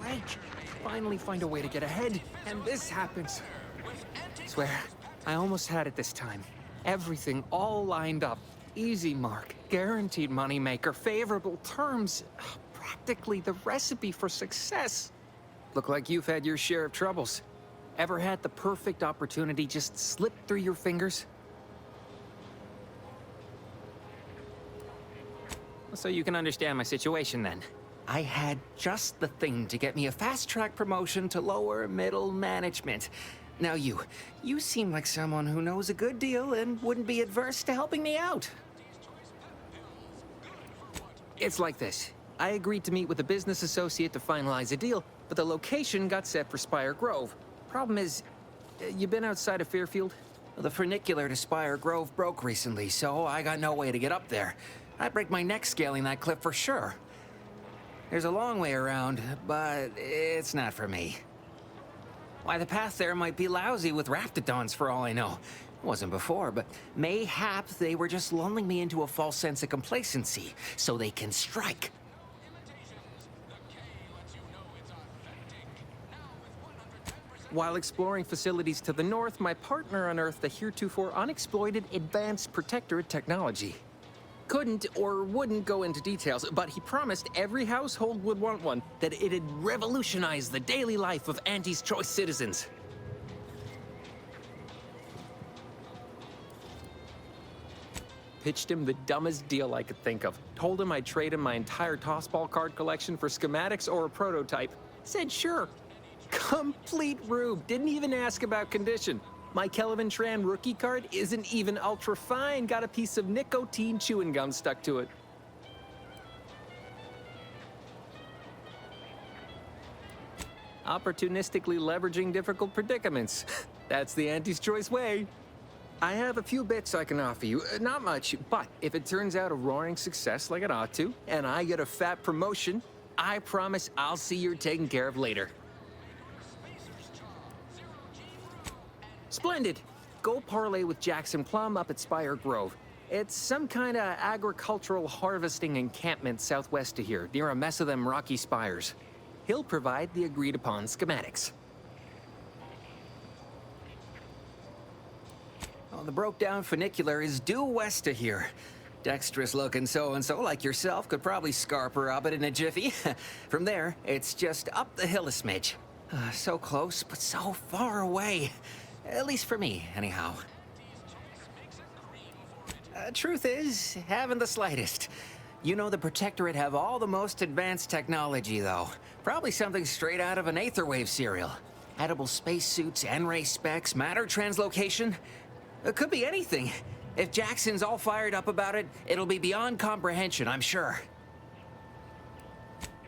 break. Finally find a way to get ahead, and this happens. Swear, I almost had it this time. Everything all lined up. Easy mark, guaranteed moneymaker, favorable terms. Practically the recipe for success. Look like you've had your share of troubles. Ever had the perfect opportunity just slip through your fingers? So you can understand my situation then. I had just the thing to get me a fast-track promotion to lower middle management. Now you seem like someone who knows a good deal and wouldn't be adverse to helping me out. It's like this. I agreed to meet with a business associate to finalize a deal, but the location got set for Spire Grove. Problem is, you been outside of Fairfield? The funicular to Spire Grove broke recently, so I got no way to get up there. I'd break my neck scaling that cliff for sure. There's a long way around, but it's not for me. Why, the path there might be lousy with raptidons for all I know. It wasn't before, but mayhap they were just lulling me into a false sense of complacency so they can strike. While exploring facilities to the north, my partner unearthed the heretofore unexploited advanced protectorate technology. Couldn't or wouldn't go into details, but he promised every household would want one, that it'd revolutionize the daily life of Auntie's Choice citizens. Pitched him the dumbest deal I could think of. Told him I'd trade him my entire tossball card collection for schematics or a prototype. Said sure. Complete rube. Didn't even ask about condition. My Kelvin Tran rookie card isn't even ultra fine. Got a piece of nicotine chewing gum stuck to it. Opportunistically leveraging difficult predicaments. That's the Auntie's Choice way. I have a few bits I can offer you. Not much, but if it turns out a roaring success like it ought to, and I get a fat promotion, I promise I'll see you're taken care of later. Splendid. Go parlay with Jackson Plum up at Spire Grove. It's some kind of agricultural harvesting encampment southwest of here, near a mess of them rocky spires. He'll provide the agreed-upon schematics. Oh, the broke-down funicular is due west of here. Dexterous-looking so-and-so like yourself could probably scarp her up it in a jiffy. From there, it's just up the hill a smidge. So close, but so far away. At least for me, anyhow. Truth is, haven't the slightest. You know the Protectorate have all the most advanced technology, though. Probably something straight out of an Aetherwave serial. Edible spacesuits, N-ray specs, matter translocation. It could be anything. If Jackson's all fired up about it, it'll be beyond comprehension, I'm sure.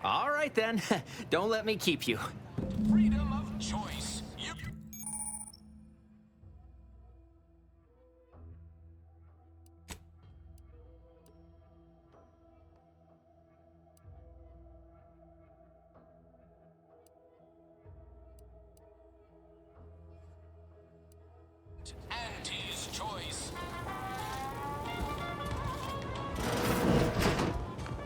All right, then. Don't let me keep you. Freedom of choice. Auntie's Choice.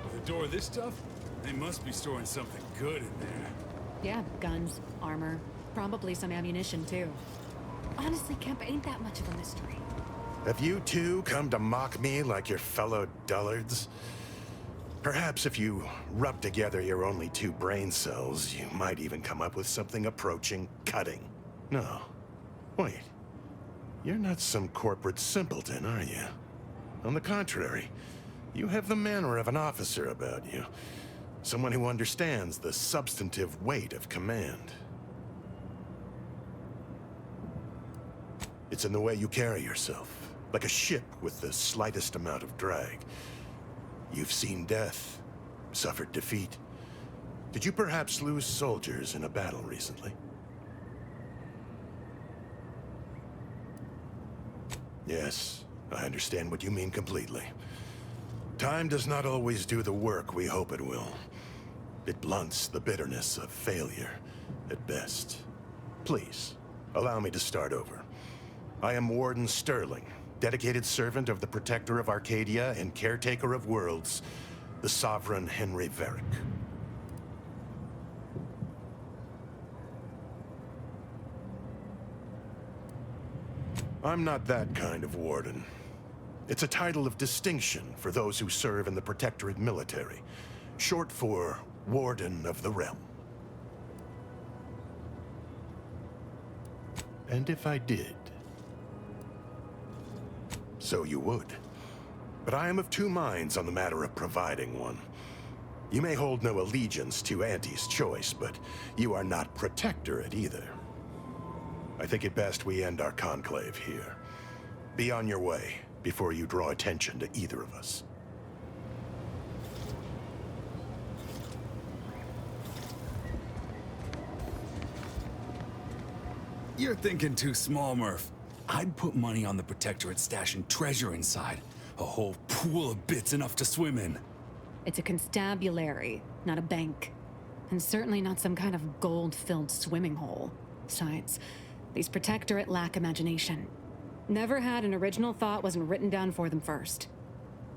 With a door this tough? They must be storing something good in there. Yeah, guns, armor, probably some ammunition too. Honestly, Kemp ain't that much of a mystery. Have you two come to mock me like your fellow dullards? Perhaps if you rub together your only two brain cells, you might even come up with something approaching cutting. No. Wait. You're not some corporate simpleton, are you? On the contrary, you have the manner of an officer about you. Someone who understands the substantive weight of command. It's in the way you carry yourself, like a ship with the slightest amount of drag. You've seen death, suffered defeat. Did you perhaps lose soldiers in a battle recently? Yes, I understand what you mean completely. Time does not always do the work we hope it will. It blunts the bitterness of failure, at best. Please, allow me to start over. I am Warden Sterling, dedicated servant of the Protector of Arcadia and caretaker of worlds, the Sovereign Henry Varick. I'm not that kind of warden. It's a title of distinction for those who serve in the Protectorate military, short for Warden of the Realm. And if I did, so you would. But I am of two minds on the matter of providing one. You may hold no allegiance to Auntie's choice, but you are not Protectorate either. I think it best we end our conclave here. Be on your way before you draw attention to either of us. You're thinking too small, Murph. I'd put money on the Protectorate stashing treasure inside. A whole pool of bits enough to swim in. It's a constabulary, not a bank. And certainly not some kind of gold-filled swimming hole. Besides, these Protectorate lack imagination. Never had an original thought wasn't written down for them first.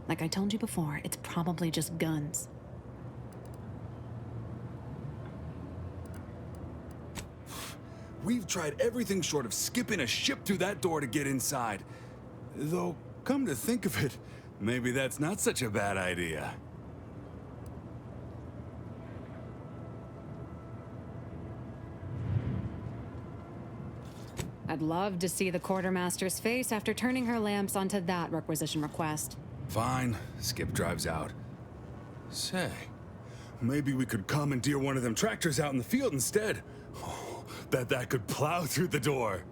Like I told you before, it's probably just guns. We've tried everything short of skipping a ship through that door to get inside. Though, come to think of it, maybe that's not such a bad idea. I'd love to see the quartermaster's face after turning her lamps onto that requisition request. Fine, Skip drives out. Say, maybe we could commandeer one of them tractors out in the field instead. Oh, bet that could plow through the door.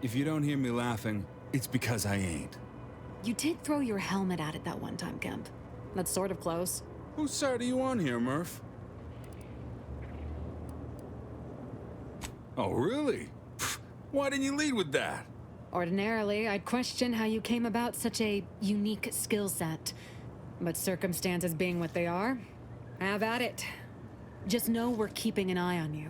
If you don't hear me laughing, it's because I ain't. You did throw your helmet at it that one time, Kemp. That's sort of close. Whose side are you on here, Murph? Oh, really? Pfft, why didn't you lead with that? Ordinarily, I'd question how you came about such a unique skill set. But circumstances being what they are, have at it. Just know we're keeping an eye on you.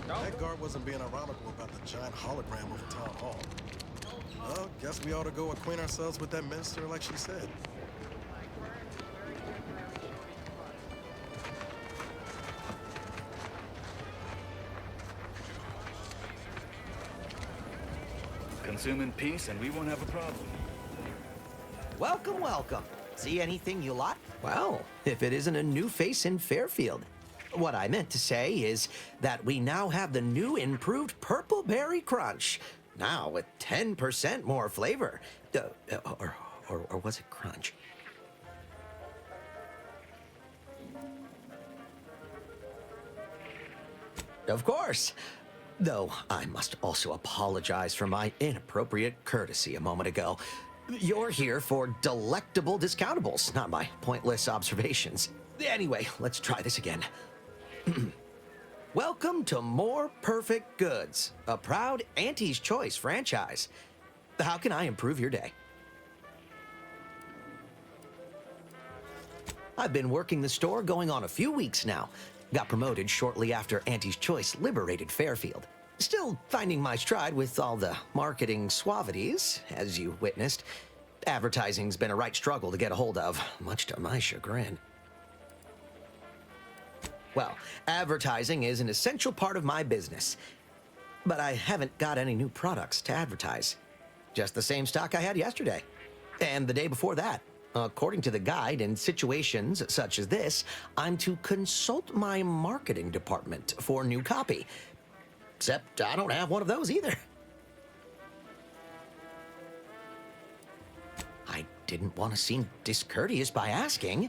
That guard wasn't being ironical about the giant hologram over town hall. Well, guess we ought to go acquaint ourselves with that minister like she said. Consume in peace and we won't have a problem. Welcome, welcome. See anything you like? Well, if it isn't a new face in Fairfield. What I meant to say is that we now have the new improved Purple Berry Crunch. Now with 10% more flavor. Or was it crunch? Of course. Though I must also apologize for my inappropriate courtesy a moment ago. You're here for delectable discountables, not my pointless observations. Anyway, let's try this again. Welcome to More Perfect Goods, a proud Auntie's Choice franchise. How can I improve your day? I've been working the store going on a few weeks now. Got promoted shortly after Auntie's Choice liberated Fairfield. Still finding my stride with all the marketing suavities, as you witnessed. Advertising's been a right struggle to get a hold of, much to my chagrin. Well, advertising is an essential part of my business. But I haven't got any new products to advertise. Just the same stock I had yesterday. And the day before that. According to the guide, in situations such as this, I'm to consult my marketing department for new copy. Except I don't have one of those either. I didn't want to seem discourteous by asking.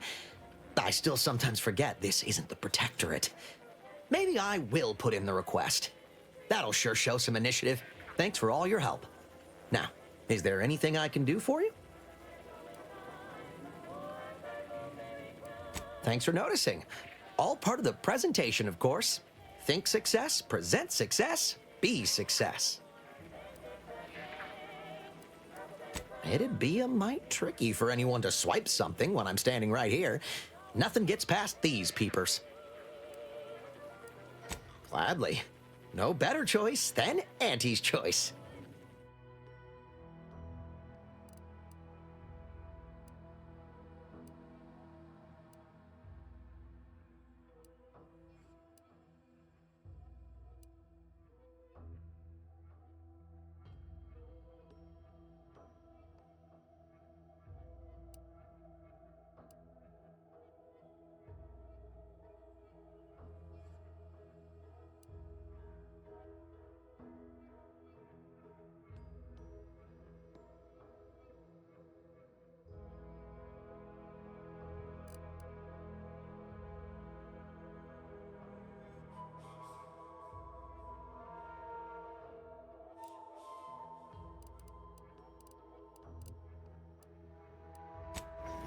I still sometimes forget this isn't the Protectorate. Maybe I will put in the request. That'll sure show some initiative. Thanks for all your help. Now, is there anything I can do for you? Thanks for noticing. All part of the presentation, of course. Think success, present success, be success. It'd be a mite tricky for anyone to swipe something when I'm standing right here. Nothing gets past these peepers. Gladly. No better choice than Auntie's choice.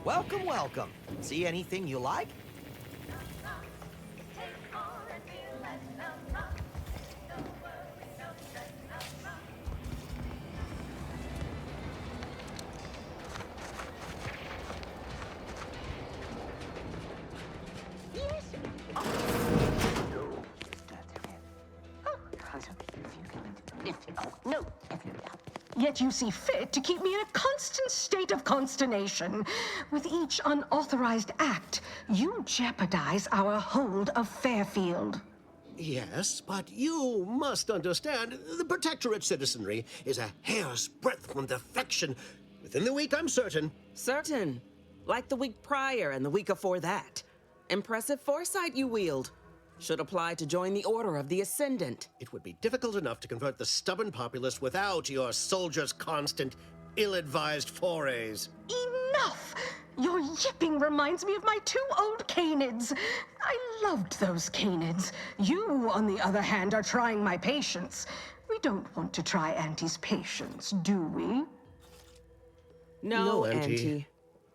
Welcome, welcome. See anything you like? Yet you see fit to keep me in a constant state of consternation. With each unauthorized act, you jeopardize our hold of Fairfield. Yes, but you must understand, the Protectorate citizenry is a hair's breadth from defection. Within the week, I'm certain. Certain. Like the week prior and the week before that. Impressive foresight you wield. Should apply to join the Order of the Ascendant. It would be difficult enough to convert the stubborn populace without your soldiers' constant, ill-advised forays. Enough! Your yipping reminds me of my 2 old canids. I loved those canids. You, on the other hand, are trying my patience. We don't want to try Auntie's patience, do we? No, Auntie. Auntie.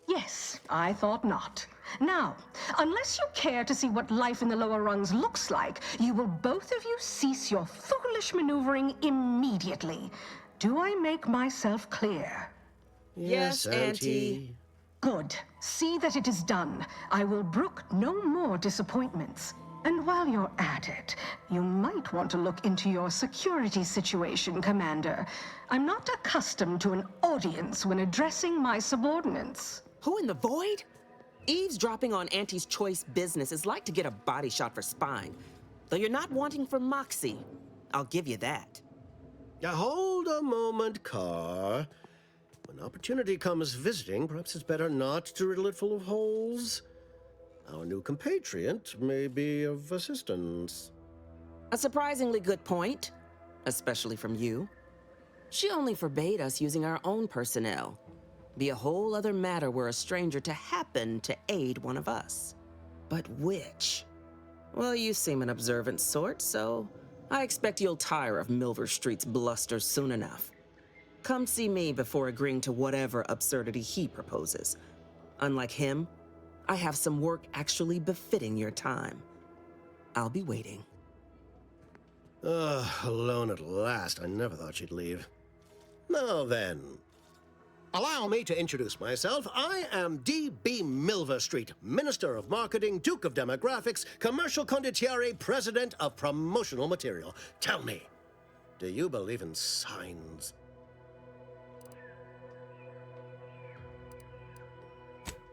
Yes, I thought not. Now, unless you care to see what life in the lower rungs looks like, you will both of you cease your foolish maneuvering immediately. Do I make myself clear? Yes, Auntie. Good. See that it is done. I will brook no more disappointments. And while you're at it, you might want to look into your security situation, Commander. I'm not accustomed to an audience when addressing my subordinates. Who in the void? Eavesdropping on Auntie's choice business is like to get a body shot for spying. Though you're not wanting for moxie. I'll give you that. Now, hold a moment, Carr. When opportunity comes visiting, perhaps it's better not to riddle it full of holes. Our new compatriot may be of assistance. A surprisingly good point, especially from you. She only forbade us using our own personnel. Be a whole other matter were a stranger to happen to aid one of us. But which? Well, you seem an observant sort, so I expect you'll tire of Milver Street's bluster soon enough. Come see me before agreeing to whatever absurdity he proposes. Unlike him, I have some work actually befitting your time. I'll be waiting. Alone at last. I never thought she'd leave. Now then, allow me to introduce myself. I am D.B. Milver Street, Minister of Marketing, Duke of Demographics, Commercial Condottiere, President of Promotional Material. Tell me, do you believe in signs?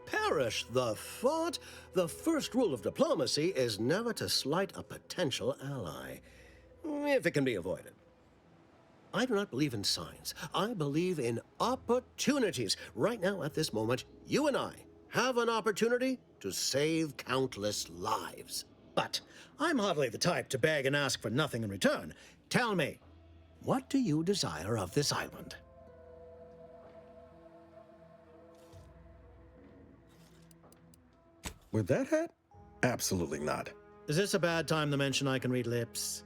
Perish the thought. The first rule of diplomacy is never to slight a potential ally, if it can be avoided. I do not believe in signs. I believe in opportunities. Right now, at this moment, you and I have an opportunity to save countless lives. But I'm hardly the type to beg and ask for nothing in return. Tell me, what do you desire of this island? With that hat? Absolutely not. Is this a bad time to mention I can read lips?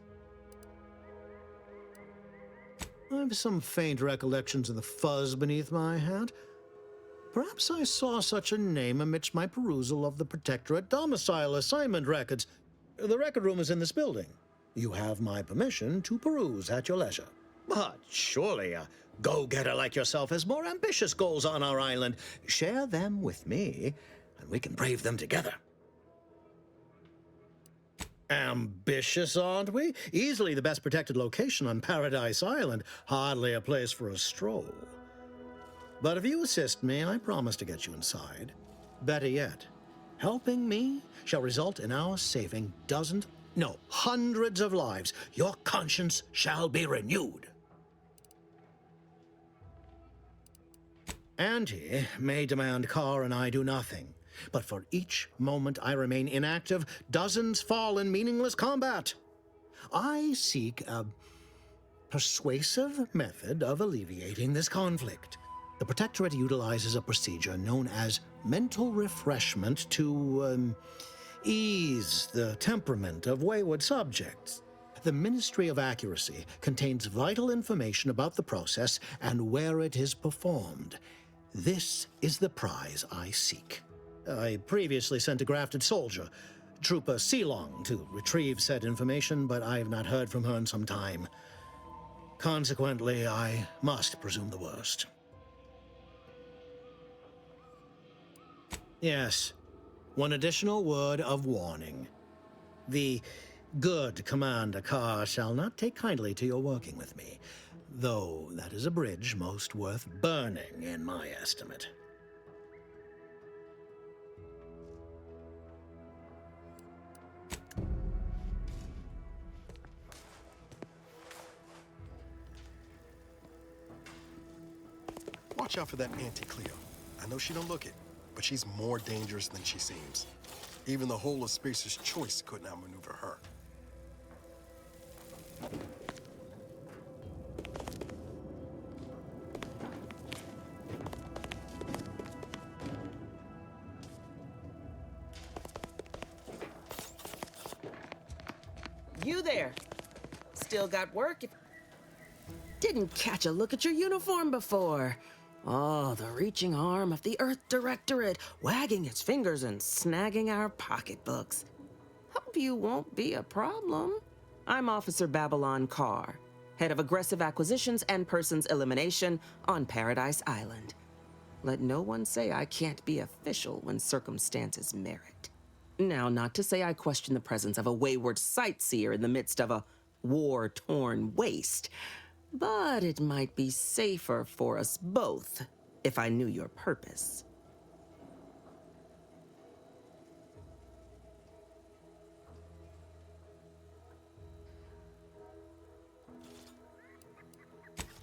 I have some faint recollections of the fuzz beneath my hat. Perhaps I saw such a name amidst my perusal of the Protectorate domicile assignment records. The record room is in this building. You have my permission to peruse at your leisure. But surely a go-getter like yourself has more ambitious goals on our island. Share them with me, and we can brave them together. Ambitious, aren't we? Easily the best protected location on Paradise Island. Hardly a place for a stroll. But if you assist me, I promise to get you inside. Better yet, helping me shall result in our saving dozens, no, hundreds of lives. Your conscience shall be renewed. Auntie may demand Carr and I do nothing, but for each moment I remain inactive, dozens fall in meaningless combat. I seek a persuasive method of alleviating this conflict. The Protectorate utilizes a procedure known as mental refreshment to ease the temperament of wayward subjects. The Ministry of Accuracy contains vital information about the process and where it is performed. This is the prize I seek. I previously sent a grafted soldier, Trooper Sealong, to retrieve said information, but I have not heard from her in some time. Consequently, I must presume the worst. Yes, one additional word of warning. The good Commander Carr shall not take kindly to your working with me, though that is a bridge most worth burning in my estimate. Watch out for that Auntie Cleo. I know she don't look it, but she's more dangerous than she seems. Even the whole of Spacer's Choice couldn't outmaneuver her. You there. Still got work? Didn't catch a look at your uniform before. Oh, the reaching arm of the Earth Directorate, wagging its fingers and snagging our pocketbooks. Hope you won't be a problem. I'm Officer Babylon Carr, head of aggressive acquisitions and persons elimination on Paradise Island. Let no one say I can't be official when circumstances merit. Now, not to say I question the presence of a wayward sightseer in the midst of a war-torn waste, but it might be safer for us both if I knew your purpose.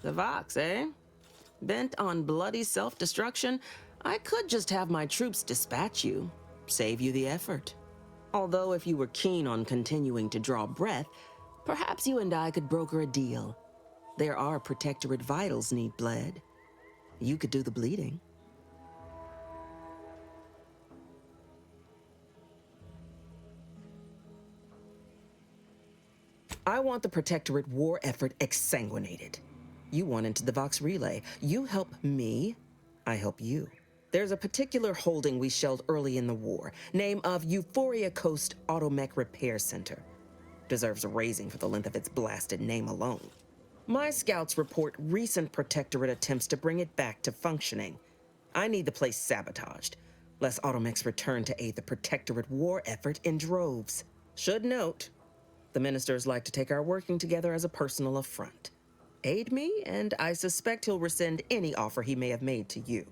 The Vox, eh? Bent on bloody self-destruction? I could just have my troops dispatch you, save you the effort. Although if you were keen on continuing to draw breath, perhaps you and I could broker a deal. There are Protectorate vitals need bled. You could do the bleeding. I want the Protectorate war effort exsanguinated. You want into the Vox Relay. You help me, I help you. There's a particular holding we shelled early in the war, name of Euphoria Coast Automech Repair Center. Deserves a raising for the length of its blasted name alone. My scouts report recent Protectorate attempts to bring it back to functioning. I need the place sabotaged, lest Automechs return to aid the Protectorate war effort in droves. Should note, the ministers like to take our working together as a personal affront. Aid me, and I suspect he'll rescind any offer he may have made to you.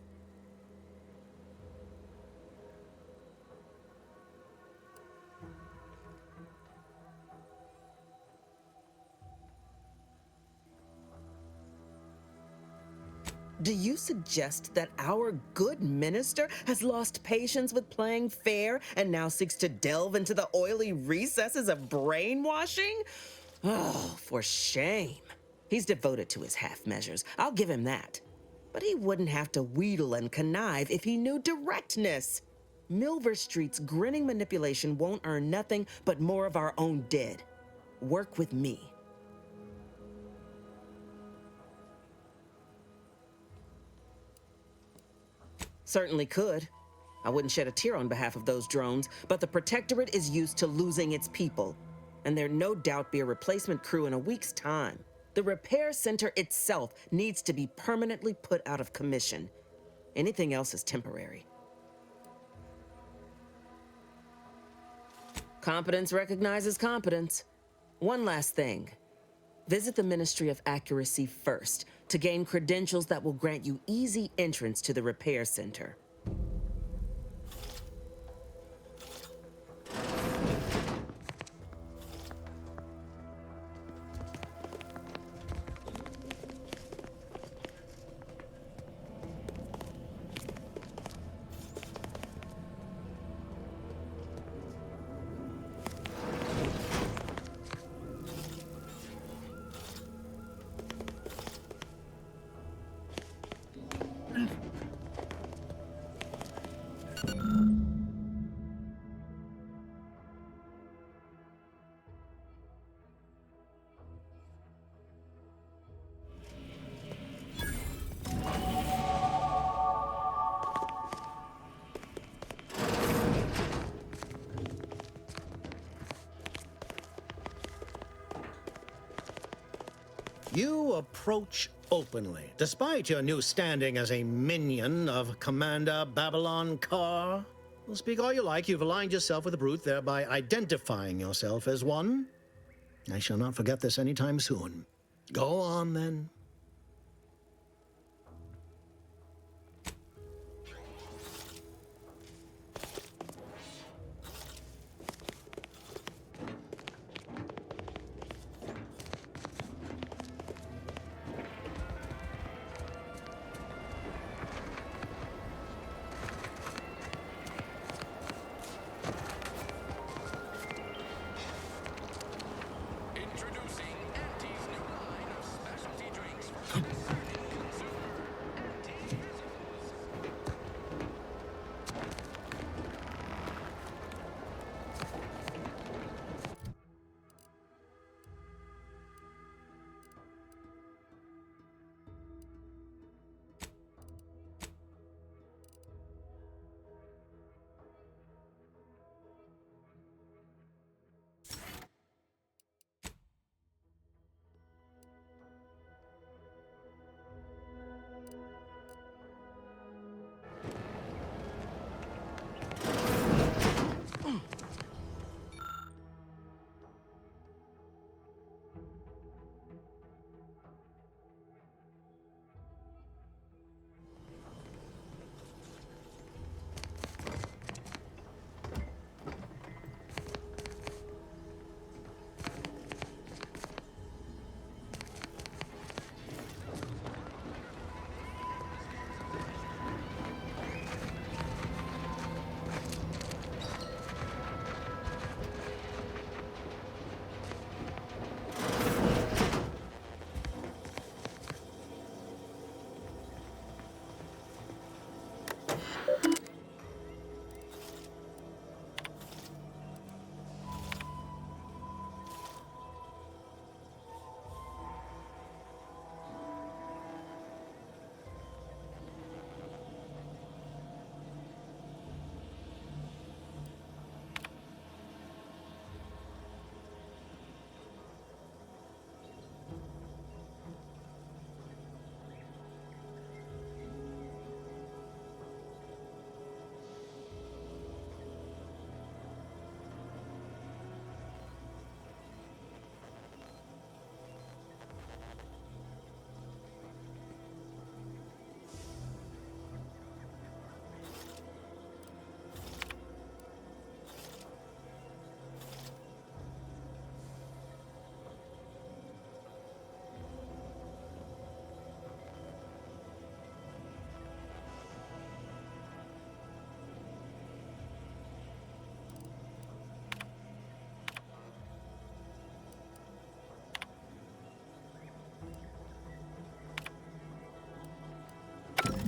Do you suggest that our good minister has lost patience with playing fair and now seeks to delve into the oily recesses of brainwashing? Oh, for shame. He's devoted to his half measures. I'll give him that. But he wouldn't have to wheedle and connive if he knew directness. Milver Street's grinning manipulation won't earn nothing but more of our own dead. Work with me. Certainly could. I wouldn't shed a tear on behalf of those drones, but the Protectorate is used to losing its people. And there'd no doubt be a replacement crew in a week's time. The repair center itself needs to be permanently put out of commission. Anything else is temporary. Competence recognizes competence. One last thing. Visit the Ministry of Accuracy first to gain credentials that will grant you easy entrance to the repair center. You approach openly, despite your new standing as a minion of Commander Babylon Carr. Well, speak all you like, you've aligned yourself with the brute, thereby identifying yourself as one. I shall not forget this anytime soon. Go on, then. Introducing Auntie's new line of specialty drinks for discerning consumer. Auntie Fizzles.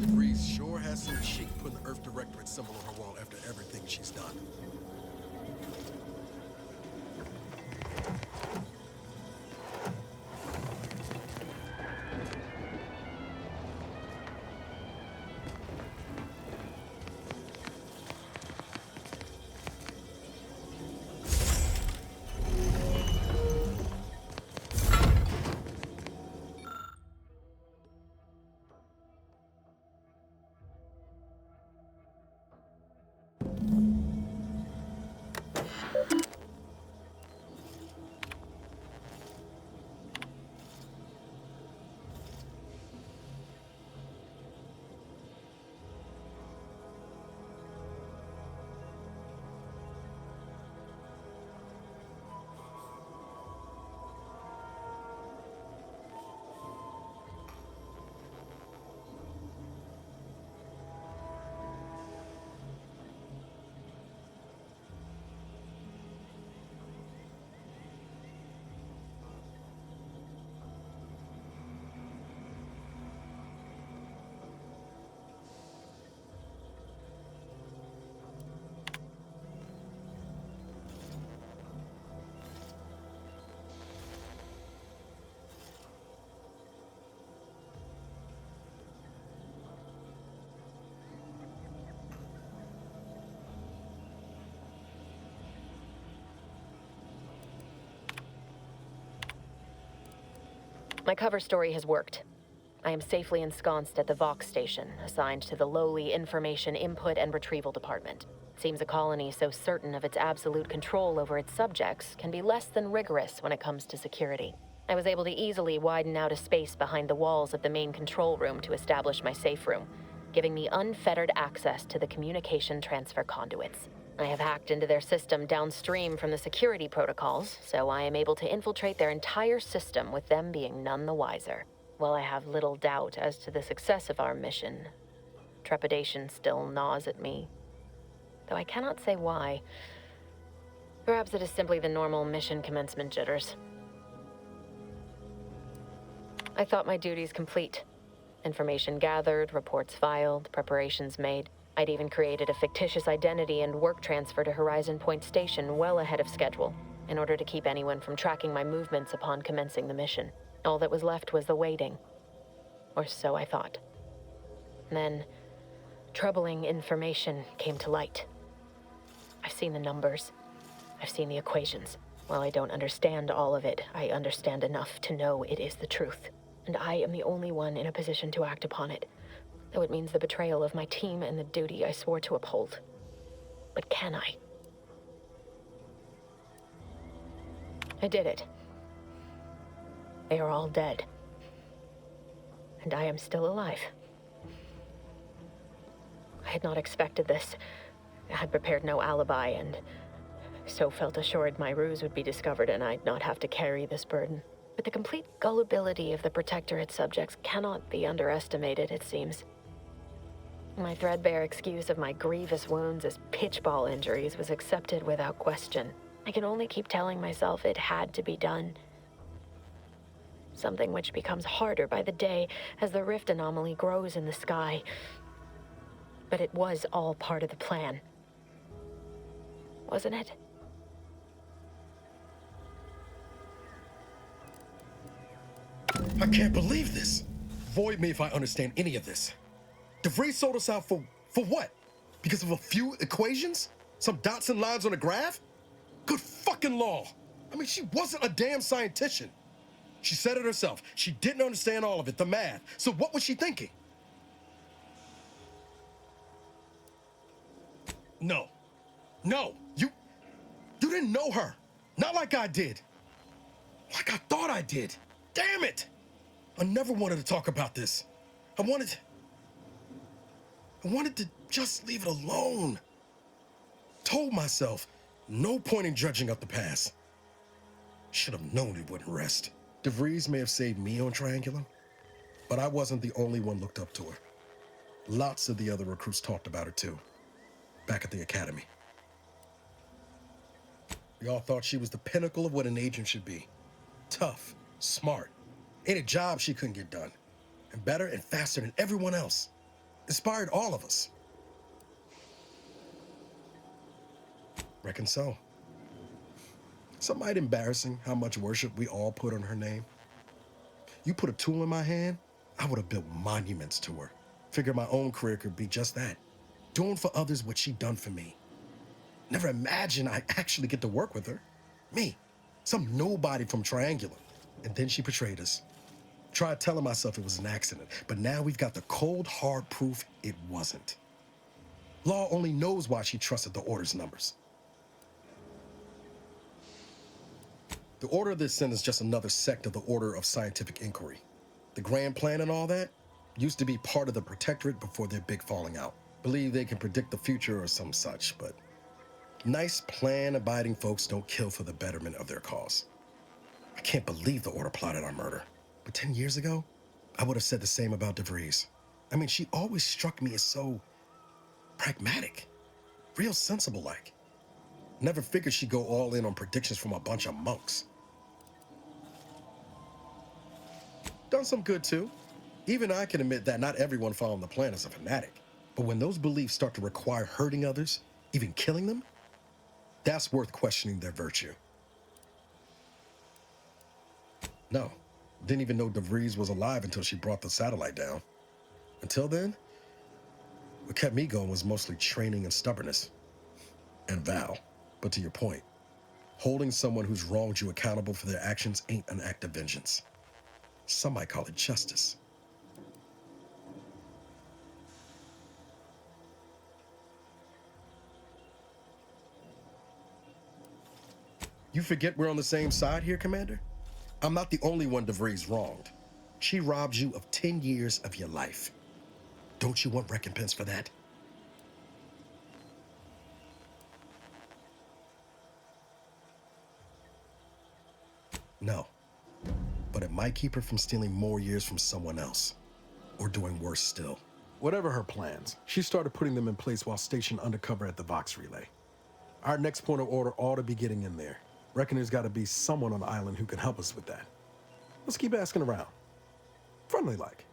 Breeze sure has some chic putting the Earth Directorate symbol on her wall after everything she's done. My cover story has worked. I am safely ensconced at the Vox station, assigned to the lowly Information Input and Retrieval Department. Seems a colony so certain of its absolute control over its subjects can be less than rigorous when it comes to security. I was able to easily widen out a space behind the walls of the main control room to establish my safe room, giving me unfettered access to the communication transfer conduits. I have hacked into their system downstream from the security protocols, so I am able to infiltrate their entire system with them being none the wiser. While I have little doubt as to the success of our mission, trepidation still gnaws at me, though I cannot say why. Perhaps it is simply the normal mission commencement jitters. I thought my duties complete. Information gathered, reports filed, preparations made. I'd even created a fictitious identity and work transfer to Horizon Point Station well ahead of schedule, in order to keep anyone from tracking my movements upon commencing the mission. All that was left was the waiting. Or so I thought. Then, troubling information came to light. I've seen the numbers. I've seen the equations. While I don't understand all of it, I understand enough to know it is the truth. And I am the only one in a position to act upon it, though it means the betrayal of my team and the duty I swore to uphold. But can I? I did it. They are all dead. And I am still alive. I had not expected this. I had prepared no alibi, and so felt assured my ruse would be discovered and I'd not have to carry this burden. But the complete gullibility of the Protectorate subjects cannot be underestimated, it seems. My threadbare excuse of my grievous wounds as pitchball injuries was accepted without question. I can only keep telling myself it had to be done. Something which becomes harder by the day as the rift anomaly grows in the sky. But it was all part of the plan. Wasn't it? I can't believe this. Void me if I understand any of this. DeVries sold us out for what? Because of a few equations? Some dots and lines on a graph? Good fucking law. I mean, she wasn't a damn scientist. She said it herself. She didn't understand all of it, the math. So what was she thinking? No. No. You didn't know her. Not like I did. Like I thought I did. Damn it. I never wanted to talk about this. I wanted to just leave it alone. Told myself, no point in dredging up the past. Should have known it wouldn't rest. DeVries may have saved me on Triangulum, but I wasn't the only one looked up to her. Lots of the other recruits talked about her too, back at the academy. We all thought she was the pinnacle of what an agent should be. Tough, smart, ain't a job she couldn't get done. And better and faster than everyone else. Inspired all of us. Reckon so. Some might embarrassing how much worship we all put on her name. You put a tool in my hand, I would have built monuments to her. Figured my own career could be just that. Doing for others what she done for me. Never imagined I'd actually get to work with her. Me, some nobody from Triangulum. And then she betrayed us. Tried telling myself it was an accident, but now we've got the cold, hard proof it wasn't. Law only knows why she trusted the Order's numbers. The Order of this Sin is just another sect of the Order of Scientific Inquiry. The grand plan and all that used to be part of the Protectorate before their big falling out. Believe they can predict the future or some such, but nice plan-abiding folks don't kill for the betterment of their cause. I can't believe the Order plotted our murder. But 10 years ago, I would have said the same about DeVries. I mean, she always struck me as so pragmatic, real sensible-like. Never figured she'd go all in on predictions from a bunch of monks. Done some good, too. Even I can admit that not everyone following the plan is a fanatic. But when those beliefs start to require hurting others, even killing them, that's worth questioning their virtue. No, didn't even know DeVries was alive until she brought the satellite down. Until then, what kept me going was mostly training and stubbornness. And Val. But to your point, holding someone who's wronged you accountable for their actions ain't an act of vengeance. Some might call it justice. You forget we're on the same side here, Commander? I'm not the only one DeVries wronged. She robbed you of 10 years of your life. Don't you want recompense for that? No. But it might keep her from stealing more years from someone else. Or doing worse still. Whatever her plans, she started putting them in place while stationed undercover at the Vox Relay. Our next point of order ought to be getting in there. Reckon there's got to be someone on the island who can help us with that. Let's keep asking around. Friendly like.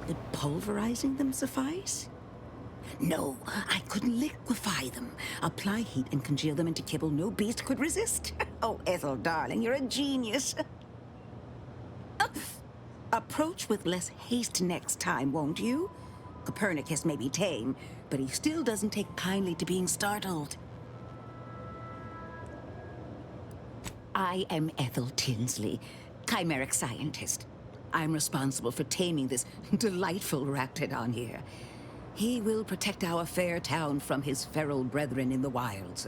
Would pulverizing them suffice? No, I could liquefy them. Apply heat and congeal them into kibble no beast could resist. Oh, Ethel, darling, you're a genius. Approach with less haste next time, won't you? Copernicus may be tame, but he still doesn't take kindly to being startled. I am Ethel Tinsley, chimeric scientist. I'm responsible for taming this delightful raptidon here. He will protect our fair town from his feral brethren in the wilds.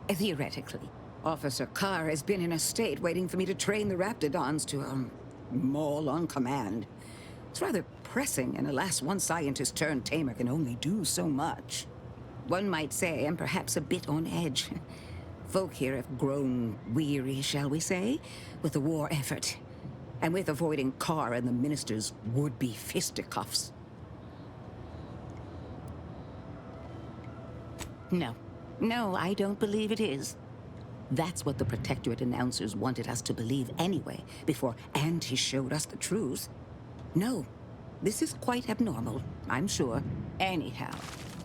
Theoretically. Officer Carr has been in a state waiting for me to train the raptidons to, maul on command. It's rather pressing, and alas, one scientist-turned-tamer can only do so much. One might say I'm perhaps a bit on edge. Folk here have grown weary, shall we say, with the war effort, and with avoiding Carr and the minister's would-be fisticuffs. No, I don't believe it is. That's what the Protectorate announcers wanted us to believe anyway, before Auntie showed us the truth. No, this is quite abnormal, I'm sure. Anyhow,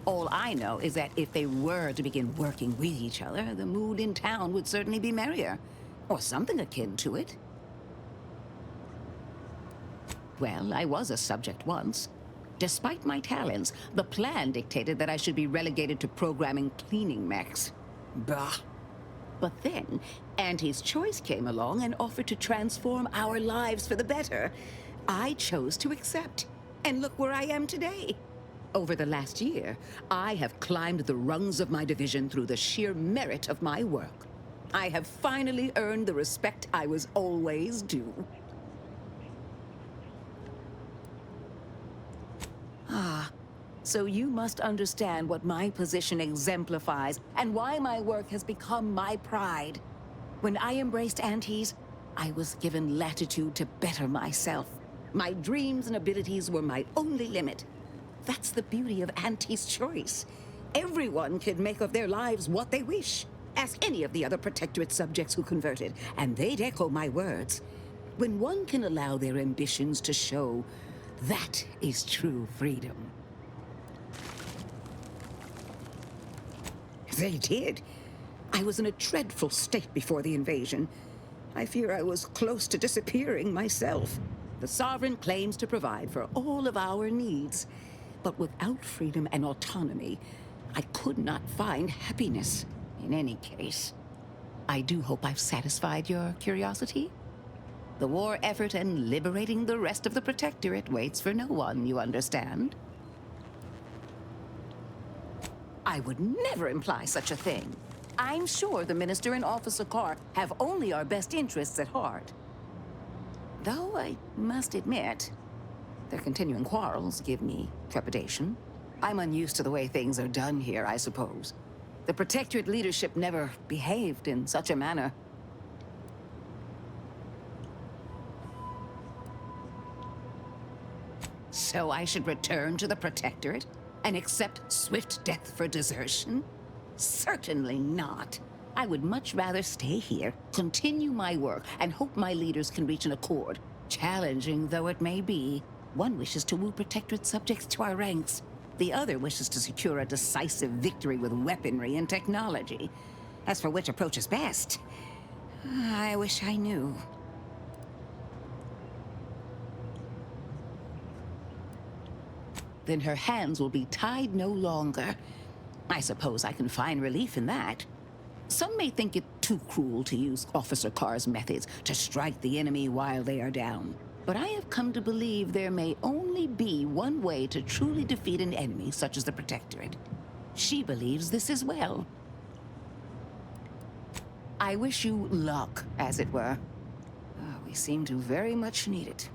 all I know is that if they were to begin working with each other, the mood in town would certainly be merrier. Or something akin to it. Well, I was a subject once. Despite my talents, the plan dictated that I should be relegated to programming cleaning mechs. Bah. But then, Auntie's Choice came along and offered to transform our lives for the better. I chose to accept. And look where I am today. Over the last year, I have climbed the rungs of my division through the sheer merit of my work. I have finally earned the respect I was always due. So you must understand what my position exemplifies and why my work has become my pride. When I embraced Antes, I was given latitude to better myself. My dreams and abilities were my only limit. That's the beauty of Antes' choice. Everyone can make of their lives what they wish. Ask any of the other Protectorate subjects who converted, and they'd echo my words. When one can allow their ambitions to show, that is true freedom. They did. I was in a dreadful state before the invasion. I fear I was close to disappearing myself. The Sovereign claims to provide for all of our needs. But without freedom and autonomy, I could not find happiness. In any case, I do hope I've satisfied your curiosity. The war effort and liberating the rest of the Protectorate waits for no one, you understand? I would never imply such a thing. I'm sure the Minister and Officer Carr have only our best interests at heart. Though I must admit, their continuing quarrels give me trepidation. I'm unused to the way things are done here, I suppose. The Protectorate leadership never behaved in such a manner. So I should return to the Protectorate and accept swift death for desertion? Certainly not. I would much rather stay here, continue my work, and hope my leaders can reach an accord. Challenging though it may be, one wishes to woo Protectorate subjects to our ranks. The other wishes to secure a decisive victory with weaponry and technology. As for which approach is best, I wish I knew. Then her hands will be tied no longer. I suppose I can find relief in that. Some may think it too cruel to use Officer Carr's methods to strike the enemy while they are down. But I have come to believe there may only be one way to truly defeat an enemy such as the Protectorate. She believes this as well. I wish you luck, as it were. We seem to very much need it.